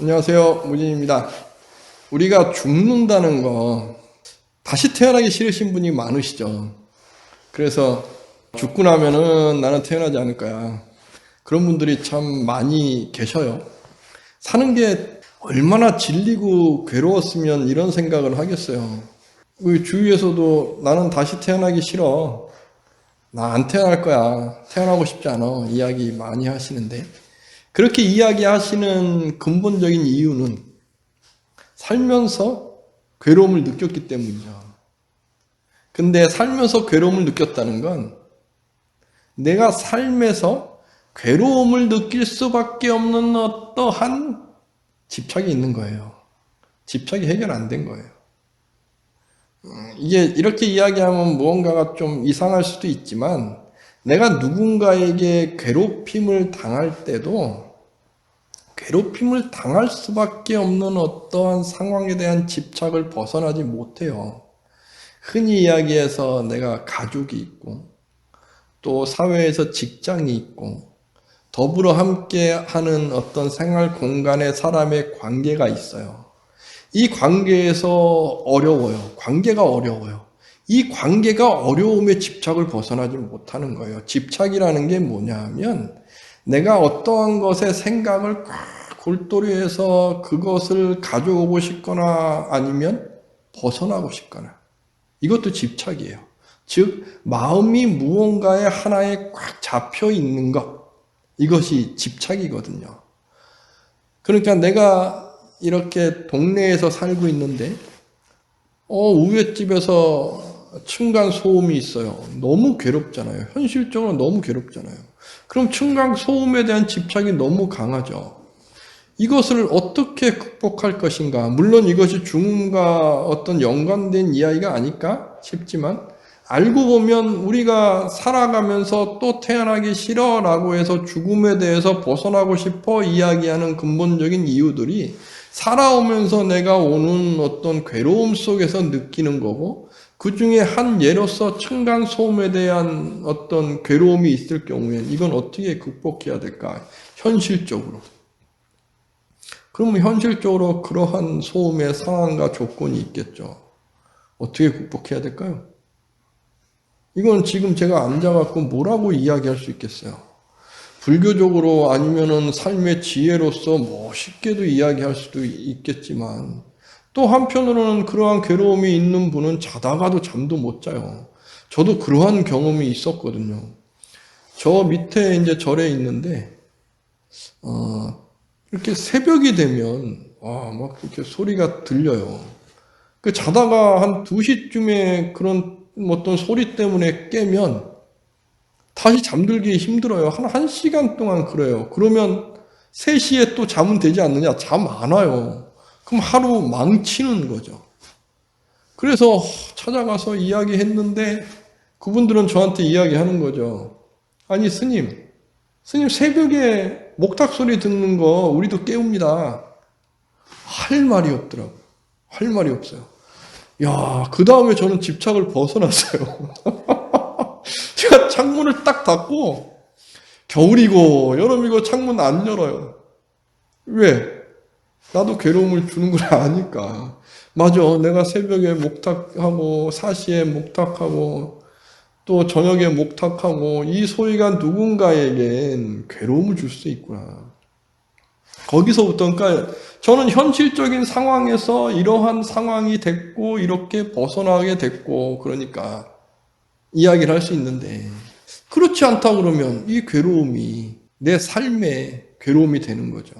안녕하세요. 무진입니다. 우리가 죽는다는 거 다시 태어나기 싫으신 분이 많으시죠. 그래서 죽고 나면은 나는 태어나지 않을 거야. 그런 분들이 참 많이 계셔요. 사는 게 얼마나 질리고 괴로웠으면 이런 생각을 하겠어요. 우리 주위에서도 나는 다시 태어나기 싫어. 나 안 태어날 거야. 태어나고 싶지 않아. 이야기 많이 하시는데 그렇게 이야기하시는 근본적인 이유는 살면서 괴로움을 느꼈기 때문이죠. 근데 살면서 괴로움을 느꼈다는 건 내가 삶에서 괴로움을 느낄 수밖에 없는 어떠한 집착이 있는 거예요. 집착이 해결 안 된 거예요. 이게 이렇게 이야기하면 무언가가 좀 이상할 수도 있지만 내가 누군가에게 괴롭힘을 당할 때도 괴롭힘을 당할 수밖에 없는 어떠한 상황에 대한 집착을 벗어나지 못해요. 흔히 이야기해서 내가 가족이 있고 또 사회에서 직장이 있고 더불어 함께 하는 어떤 생활 공간에 사람의 관계가 있어요. 이 관계에서 어려워요. 관계가 어려워요. 이 관계가 어려움에 집착을 벗어나지 못하는 거예요. 집착이라는 게 뭐냐 하면 내가 어떠한 것에 생각을 꽉 골똘히해서 그것을 가져오고 싶거나 아니면 벗어나고 싶거나 이것도 집착이에요. 즉 마음이 무언가에 하나에 꽉 잡혀 있는 것 이것이 집착이거든요. 그러니까 내가 이렇게 동네에서 살고 있는데 우갯집에서 층간 소음이 있어요. 너무 괴롭잖아요. 현실적으로 너무 괴롭잖아요. 그럼 층간 소음에 대한 집착이 너무 강하죠. 이것을 어떻게 극복할 것인가? 물론 이것이 죽음과 어떤 연관된 이야기가 아닐까 싶지만 알고 보면 우리가 살아가면서 또 태어나기 싫어라고 해서 죽음에 대해서 벗어나고 싶어 이야기하는 근본적인 이유들이 살아오면서 내가 오는 어떤 괴로움 속에서 느끼는 거고 그 중에 한 예로서 층간소음에 대한 어떤 괴로움이 있을 경우에 이건 어떻게 극복해야 될까? 현실적으로. 그러면 현실적으로 그러한 소음의 상황과 조건이 있겠죠. 어떻게 극복해야 될까요? 이건 지금 제가 앉아갖고 뭐라고 이야기할 수 있겠어요? 불교적으로 아니면은 삶의 지혜로서 쉽게도 이야기할 수도 있겠지만 또 한편으로는 그러한 괴로움이 있는 분은 자다가도 잠도 못 자요. 저도 그러한 경험이 있었거든요. 저 밑에 이제 절에 있는데, 이렇게 새벽이 되면, 막 이렇게 소리가 들려요. 자다가 한 2시쯤에 그런 어떤 소리 때문에 깨면 다시 잠들기 힘들어요. 한 1시간 동안 그래요. 그러면 3시에 또 잠은 되지 않느냐? 잠 안 와요. 그럼 하루 망치는 거죠. 그래서 찾아가서 이야기했는데 그분들은 저한테 이야기하는 거죠. 아니 스님 새벽에 목탁 소리 듣는 거 우리도 깨웁니다. 할 말이 없더라고. 할 말이 없어요. 야, 그 다음에 저는 집착을 벗어났어요. 제가 창문을 딱 닫고 겨울이고 여름이고 창문 안 열어요. 왜? 나도 괴로움을 주는 걸 아니까. 맞아. 내가 새벽에 목탁하고 4시에 목탁하고 또 저녁에 목탁하고 이 소리가 누군가에겐 괴로움을 줄 수 있구나. 거기서부터 그러니까 저는 현실적인 상황에서 이러한 상황이 됐고 이렇게 벗어나게 됐고 그러니까 이야기를 할 수 있는데 그렇지 않다 그러면 이 괴로움이 내 삶의 괴로움이 되는 거죠.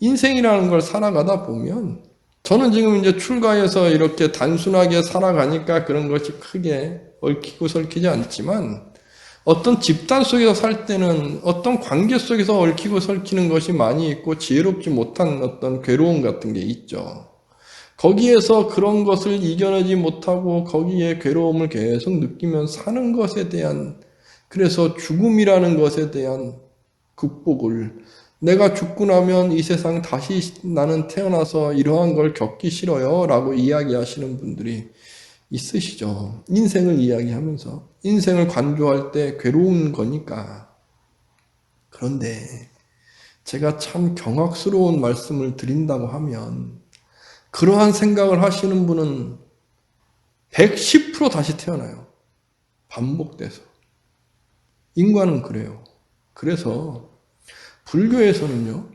인생이라는 걸 살아가다 보면 저는 지금 이제 출가해서 이렇게 단순하게 살아가니까 그런 것이 크게 얽히고 설키지 않지만 어떤 집단 속에서 살 때는 어떤 관계 속에서 얽히고 설키는 것이 많이 있고 지혜롭지 못한 어떤 괴로움 같은 게 있죠. 거기에서 그런 것을 이겨내지 못하고 거기에 괴로움을 계속 느끼며 사는 것에 대한 그래서 죽음이라는 것에 대한 극복을 내가 죽고 나면 이 세상 다시 나는 태어나서 이러한 걸 겪기 싫어요 라고 이야기하시는 분들이 있으시죠. 인생을 이야기하면서 인생을 관조할 때 괴로운 거니까. 그런데 제가 참 경악스러운 말씀을 드린다고 하면 그러한 생각을 하시는 분은 110% 다시 태어나요. 반복돼서. 인간은 그래요. 그래서 불교에서는요,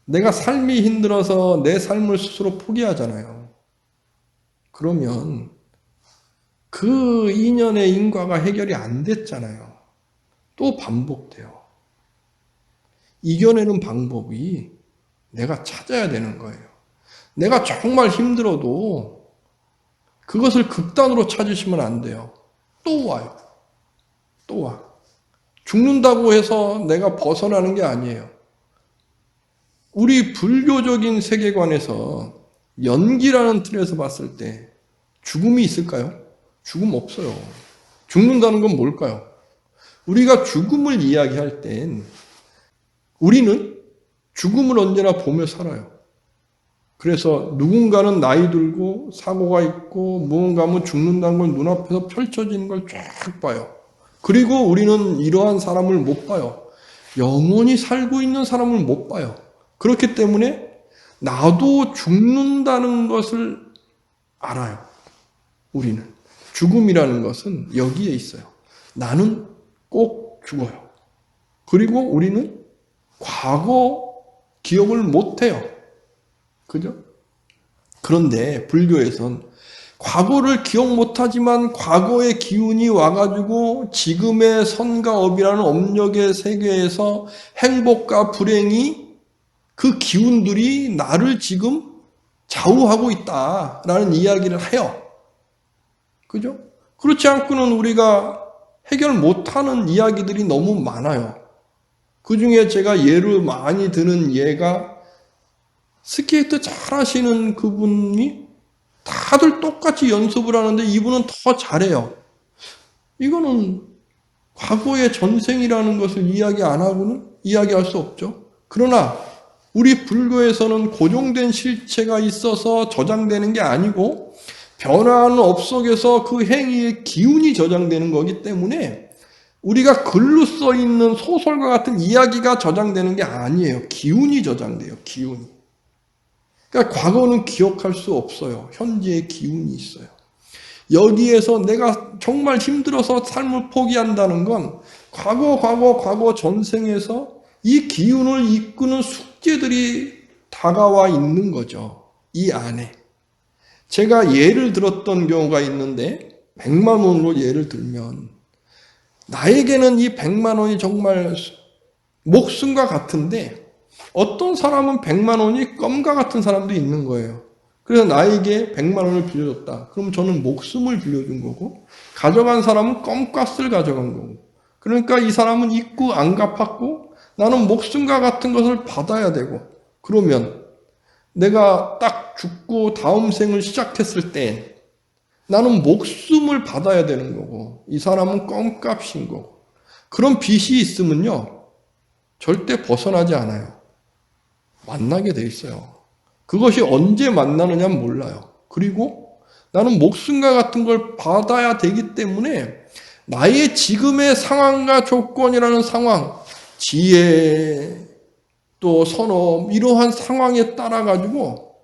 내가 삶이 힘들어서 내 삶을 스스로 포기하잖아요. 그러면 그 인연의 인과가 해결이 안 됐잖아요. 또 반복돼요. 이겨내는 방법이 내가 찾아야 되는 거예요. 내가 정말 힘들어도 그것을 극단으로 찾으시면 안 돼요. 또 와요. 또 와. 죽는다고 해서 내가 벗어나는 게 아니에요. 우리 불교적인 세계관에서 연기라는 틀에서 봤을 때 죽음이 있을까요? 죽음 없어요. 죽는다는 건 뭘까요? 우리가 죽음을 이야기할 땐 우리는 죽음을 언제나 보며 살아요. 그래서 누군가는 나이 들고 사고가 있고 무언가면 죽는다는 걸 눈앞에서 펼쳐지는 걸 쫙 봐요. 그리고 우리는 이러한 사람을 못 봐요. 영원히 살고 있는 사람을 못 봐요. 그렇기 때문에 나도 죽는다는 것을 알아요. 우리는. 죽음이라는 것은 여기에 있어요. 나는 꼭 죽어요. 그리고 우리는 과거 기억을 못해요. 그죠? 그런데 불교에선 과거를 기억 못하지만 과거의 기운이 와가지고 지금의 선과 업이라는 업력의 세계에서 행복과 불행이 그 기운들이 나를 지금 좌우하고 있다라는 이야기를 해요. 그죠? 그렇지 않고는 우리가 해결 못하는 이야기들이 너무 많아요. 그 중에 제가 예를 많이 드는 예가 스케이트 잘 하시는 그분이 다들 똑같이 연습을 하는데 이분은 더 잘해요. 이거는 과거의 전생이라는 것을 이야기 안 하고는 이야기할 수 없죠. 그러나 우리 불교에서는 고정된 실체가 있어서 저장되는 게 아니고 변화하는 업 속에서 그 행위의 기운이 저장되는 거기 때문에 우리가 글로 써 있는 소설과 같은 이야기가 저장되는 게 아니에요. 기운이 저장돼요. 기운이. 그러니까 과거는 기억할 수 없어요. 현재의 기운이 있어요. 여기에서 내가 정말 힘들어서 삶을 포기한다는 건 과거 전생에서 이 기운을 이끄는 숙제들이 다가와 있는 거죠. 이 안에. 제가 예를 들었던 경우가 있는데 100만 원으로 예를 들면 나에게는 이 100만 원이 정말 목숨과 같은데 어떤 사람은 100만 원이 껌과 같은 사람도 있는 거예요. 그래서 나에게 100만 원을 빌려줬다. 그럼 저는 목숨을 빌려준 거고 가져간 사람은 껌값을 가져간 거고 그러니까 이 사람은 잊고 안 갚았고 나는 목숨과 같은 것을 받아야 되고 그러면 내가 딱 죽고 다음 생을 시작했을 때 나는 목숨을 받아야 되는 거고 이 사람은 껌값인 거고 그런 빚이 있으면요 절대 벗어나지 않아요. 만나게 돼 있어요. 그것이 언제 만나느냐는 몰라요. 그리고 나는 목숨과 같은 걸 받아야 되기 때문에 나의 지금의 상황과 조건이라는 상황, 지혜, 또 선업, 이러한 상황에 따라 가지고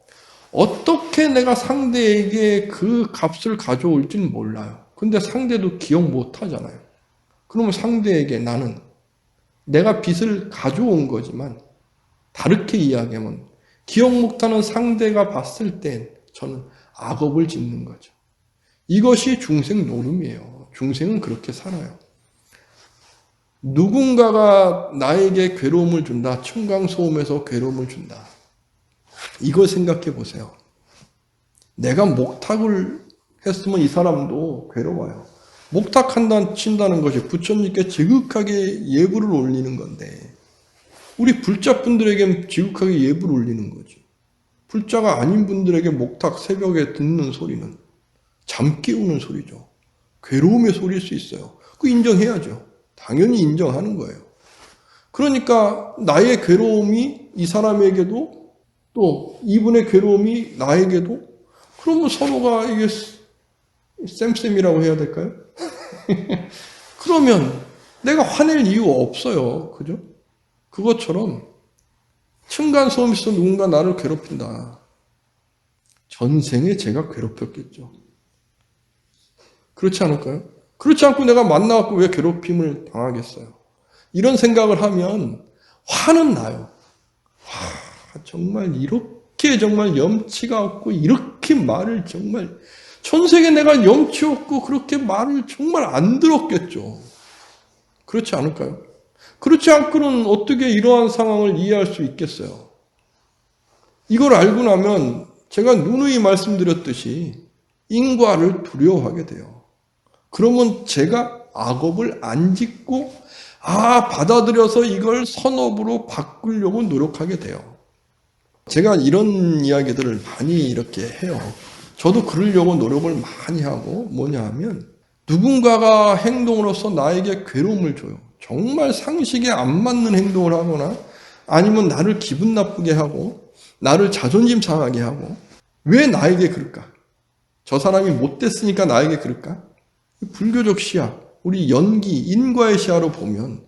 어떻게 내가 상대에게 그 값을 가져올지는 몰라요. 근데 상대도 기억 못 하잖아요. 그러면 상대에게 나는 내가 빚을 가져온 거지만 다르게 이야기하면 기억 못하는 상대가 봤을 땐 저는 악업을 짓는 거죠. 이것이 중생 노름이에요. 중생은 그렇게 살아요. 누군가가 나에게 괴로움을 준다. 층강소음에서 괴로움을 준다. 이걸 생각해 보세요. 내가 목탁을 했으면 이 사람도 괴로워요. 목탁한다 친다는 것이 부처님께 지극하게 예불을 올리는 건데 우리 불자분들에게 지극하게 예불을 올리는 거죠. 불자가 아닌 분들에게 목탁 새벽에 듣는 소리는 잠 깨우는 소리죠. 괴로움의 소리일 수 있어요. 그거 인정해야죠. 당연히 인정하는 거예요. 그러니까 나의 괴로움이 이 사람에게도 또 이분의 괴로움이 나에게도 그러면 서로가 이게 쌤쌤이라고 해야 될까요? 그러면 내가 화낼 이유 없어요. 그죠? 그것처럼 층간소음이 있어 누군가 나를 괴롭힌다. 전생에 제가 괴롭혔겠죠. 그렇지 않을까요? 그렇지 않고 내가 만나갖고 왜 괴롭힘을 당하겠어요? 이런 생각을 하면 화는 나요. 정말 이렇게 정말 염치가 없고 이렇게 말을 정말 전생에 내가 염치 없고 그렇게 말을 정말 안 들었겠죠. 그렇지 않을까요? 그렇지 않고는 어떻게 이러한 상황을 이해할 수 있겠어요? 이걸 알고 나면 제가 누누이 말씀드렸듯이 인과를 두려워하게 돼요. 그러면 제가 악업을 안 짓고 받아들여서 이걸 선업으로 바꾸려고 노력하게 돼요. 제가 이런 이야기들을 많이 이렇게 해요. 저도 그러려고 노력을 많이 하고 뭐냐 하면 누군가가 행동으로서 나에게 괴로움을 줘요. 정말 상식에 안 맞는 행동을 하거나 아니면 나를 기분 나쁘게 하고 나를 자존심 상하게 하고 왜 나에게 그럴까? 저 사람이 못됐으니까 나에게 그럴까? 불교적 시야, 우리 연기, 인과의 시야로 보면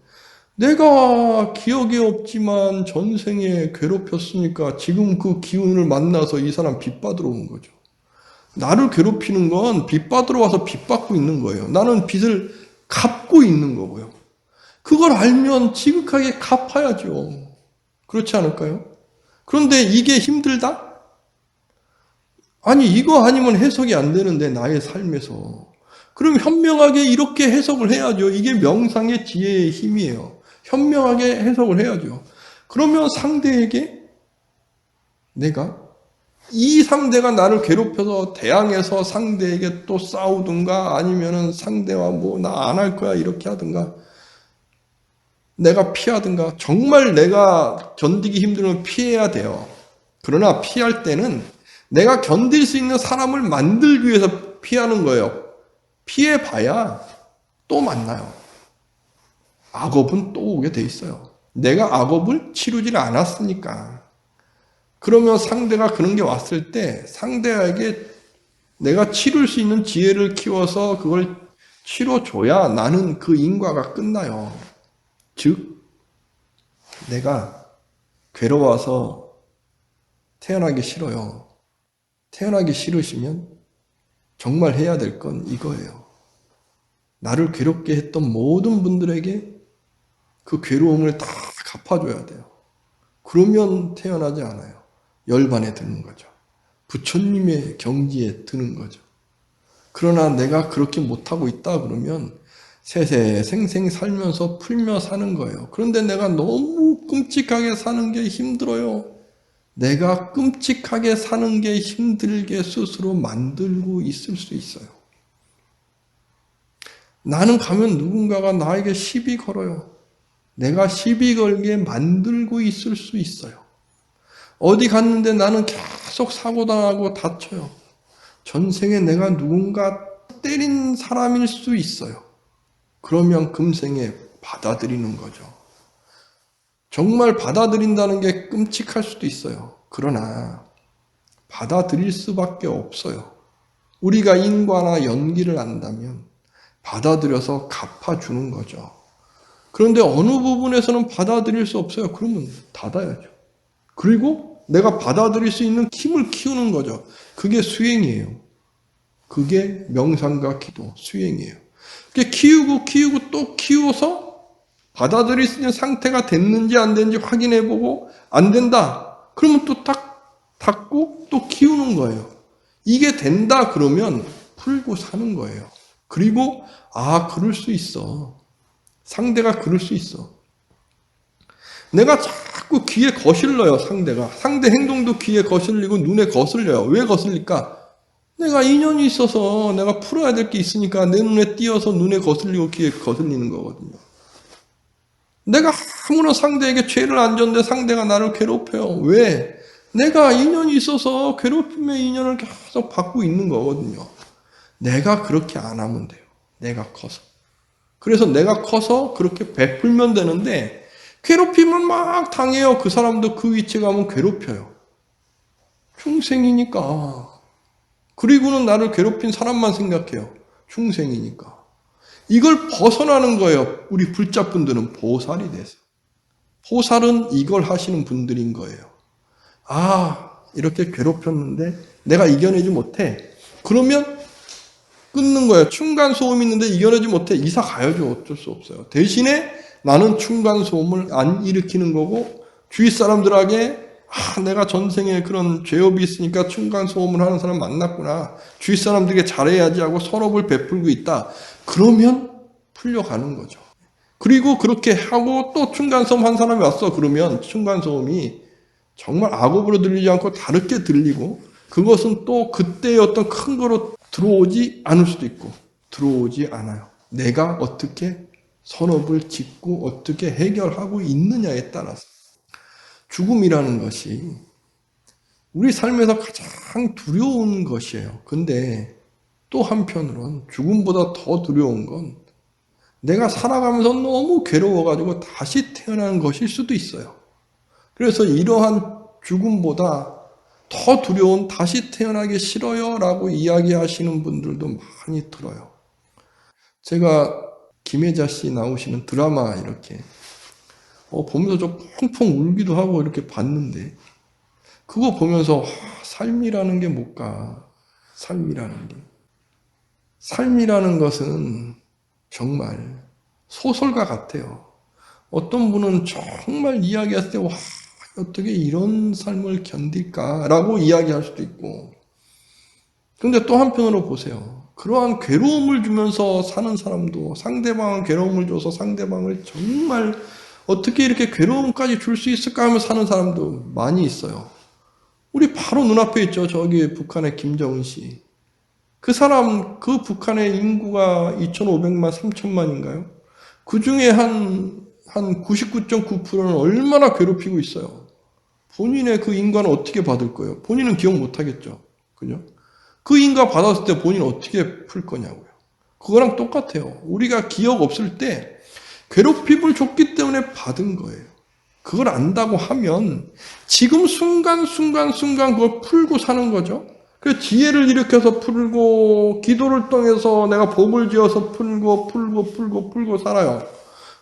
내가 기억이 없지만 전생에 괴롭혔으니까 지금 그 기운을 만나서 이 사람 빚받으러 온 거죠. 나를 괴롭히는 건 빚받으러 와서 빚받고 있는 거예요. 나는 빚을 갚고 있는 거고요. 그걸 알면 지극하게 갚아야죠. 그렇지 않을까요? 그런데 이게 힘들다? 아니 이거 아니면 해석이 안 되는데 나의 삶에서 그럼 현명하게 이렇게 해석을 해야죠. 이게 명상의 지혜의 힘이에요. 현명하게 해석을 해야죠. 그러면 상대에게 내가 이 상대가 나를 괴롭혀서 대항해서 상대에게 또 싸우든가 아니면은 상대와 뭐 나 안 할 거야 이렇게 하든가 내가 피하든가 정말 내가 견디기 힘들면 피해야 돼요. 그러나 피할 때는 내가 견딜 수 있는 사람을 만들기 위해서 피하는 거예요. 피해봐야 또 만나요. 악업은 또 오게 돼 있어요. 내가 악업을 치르질 않았으니까. 그러면 상대가 그런 게 왔을 때 상대에게 내가 치룰 수 있는 지혜를 키워서 그걸 치러줘야 나는 그 인과가 끝나요. 즉 내가 괴로워서 태어나기 싫어요. 태어나기 싫으시면 정말 해야 될 건 이거예요. 나를 괴롭게 했던 모든 분들에게 그 괴로움을 다 갚아줘야 돼요. 그러면 태어나지 않아요. 열반에 드는 거죠. 부처님의 경지에 드는 거죠. 그러나 내가 그렇게 못하고 있다 그러면 세세생생 살면서 풀며 사는 거예요. 그런데 내가 너무 끔찍하게 사는 게 힘들어요. 내가 끔찍하게 사는 게 힘들게 스스로 만들고 있을 수 있어요. 나는 가면 누군가가 나에게 시비 걸어요. 내가 시비 걸게 만들고 있을 수 있어요. 어디 갔는데 나는 계속 사고당하고 다쳐요. 전생에 내가 누군가 때린 사람일 수 있어요. 그러면 금생에 받아들이는 거죠. 정말 받아들인다는 게 끔찍할 수도 있어요. 그러나 받아들일 수밖에 없어요. 우리가 인과나 연기를 안다면 받아들여서 갚아주는 거죠. 그런데 어느 부분에서는 받아들일 수 없어요. 그러면 닫아야죠. 그리고 내가 받아들일 수 있는 힘을 키우는 거죠. 그게 수행이에요. 그게 명상과 기도, 수행이에요. 그게 키우고 또 키워서 받아들일 수 있는 상태가 됐는지 안 됐는지 확인해보고 안 된다. 그러면 또 딱 닫고 또 키우는 거예요. 이게 된다 그러면 풀고 사는 거예요. 그리고 그럴 수 있어. 상대가 그럴 수 있어. 내가 자꾸 귀에 거슬려요, 상대가. 상대 행동도 귀에 거슬리고 눈에 거슬려요. 왜 거슬릴까? 내가 인연이 있어서 내가 풀어야 될 게 있으니까 내 눈에 띄어서 눈에 거슬리고 귀에 거슬리는 거거든요. 내가 아무런 상대에게 죄를 안 졌는데 상대가 나를 괴롭혀요. 왜? 내가 인연이 있어서 괴롭힘의 인연을 계속 받고 있는 거거든요. 내가 그렇게 안 하면 돼요. 내가 커서. 그래서 내가 커서 그렇게 베풀면 되는데 괴롭힘을 막 당해요. 그 사람도 그 위치에 가면 괴롭혀요. 충생이니까. 그리고는 나를 괴롭힌 사람만 생각해요. 충생이니까. 이걸 벗어나는 거예요. 우리 불자분들은 보살이 돼서. 보살은 이걸 하시는 분들인 거예요. 아, 이렇게 괴롭혔는데 내가 이겨내지 못해. 그러면 끊는 거예요. 층간소음이 있는데 이겨내지 못해. 이사 가야죠. 어쩔 수 없어요. 대신에 나는 층간소음을 안 일으키는 거고, 주위 사람들에게 내가 전생에 그런 죄업이 있으니까 층간소음을 하는 사람 만났구나. 주위 사람들에게 잘해야지 하고 선업을 베풀고 있다. 그러면 풀려가는 거죠. 그리고 그렇게 하고 또 층간소음 한 사람이 왔어. 그러면 층간소음이 정말 악업으로 들리지 않고 다르게 들리고, 그것은 또 그때의 어떤 큰 거로 들어오지 않을 수도 있고 들어오지 않아요. 내가 어떻게 선업을 짓고 어떻게 해결하고 있느냐에 따라서. 죽음이라는 것이 우리 삶에서 가장 두려운 것이에요. 근데 또 한편으로는 죽음보다 더 두려운 건 내가 살아가면서 너무 괴로워가지고 다시 태어나는 것일 수도 있어요. 그래서 이러한 죽음보다 더 두려운 다시 태어나기 싫어요 라고 이야기하시는 분들도 많이 들어요. 제가 김혜자 씨 나오시는 드라마 이렇게 보면서 좀 펑펑 울기도 하고 이렇게 봤는데, 그거 보면서 삶이라는 게 뭘까? 삶이라는 것은 정말 소설가 같아요. 어떤 분은 정말 이야기했을 때 어떻게 이런 삶을 견딜까라고 이야기할 수도 있고, 근데 또 한편으로 보세요. 그러한 괴로움을 주면서 사는 사람도, 상대방은 괴로움을 줘서 상대방을 정말 어떻게 이렇게 괴로움까지 줄 수 있을까 하며 사는 사람도 많이 있어요. 우리 바로 눈앞에 있죠. 저기 북한의 김정은 씨. 그 사람, 그 북한의 인구가 2,500만, 3천만인가요? 그 중에 한 99.9%는 얼마나 괴롭히고 있어요. 본인의 그 인과는 어떻게 받을 거예요? 본인은 기억 못 하겠죠. 그죠? 그 인과 받았을 때 본인은 어떻게 풀 거냐고요. 그거랑 똑같아요. 우리가 기억 없을 때 괴롭힘을 줬기 때문에 받은 거예요. 그걸 안다고 하면 지금 순간순간 그걸 풀고 사는 거죠. 그래서 지혜를 일으켜서 풀고 기도를 통해서 내가 복을 지어서 풀고 살아요.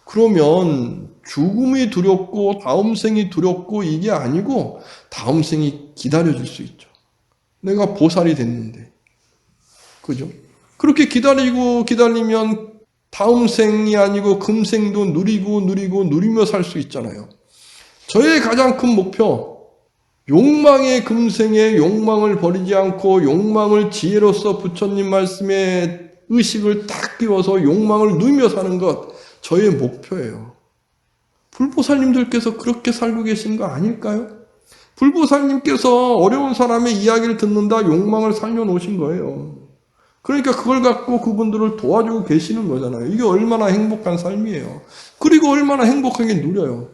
그러면 죽음이 두렵고 다음 생이 두렵고 이게 아니고 다음 생이 기다려질 수 있죠. 내가 보살이 됐는데. 그죠? 그렇게 기다리면 다음 생이 아니고 금생도 누리며 살 수 있잖아요. 저의 가장 큰 목표, 욕망의 금생에 욕망을 버리지 않고 욕망을 지혜로서 부처님 말씀에 의식을 딱 끼워서 욕망을 누리며 사는 것, 저의 목표예요. 불보살님들께서 그렇게 살고 계신 거 아닐까요? 불보살님께서 어려운 사람의 이야기를 듣는다 욕망을 살려놓으신 거예요. 그러니까 그걸 갖고 그분들을 도와주고 계시는 거잖아요. 이게 얼마나 행복한 삶이에요. 그리고 얼마나 행복하게 누려요.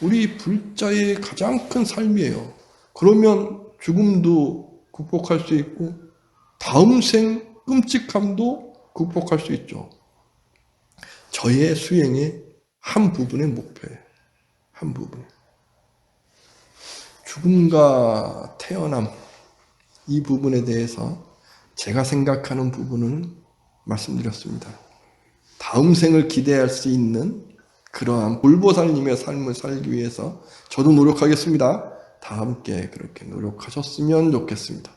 우리 불자의 가장 큰 삶이에요. 그러면 죽음도 극복할 수 있고 다음 생 끔찍함도 극복할 수 있죠. 저의 수행의 한 부분의 목표예요. 한 부분. 죽음과 태어남, 이 부분에 대해서 제가 생각하는 부분을 말씀드렸습니다. 다음 생을 기대할 수 있는 그러한 불보살님의 삶을 살기 위해서 저도 노력하겠습니다. 다 함께 그렇게 노력하셨으면 좋겠습니다.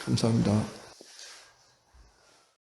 감사합니다.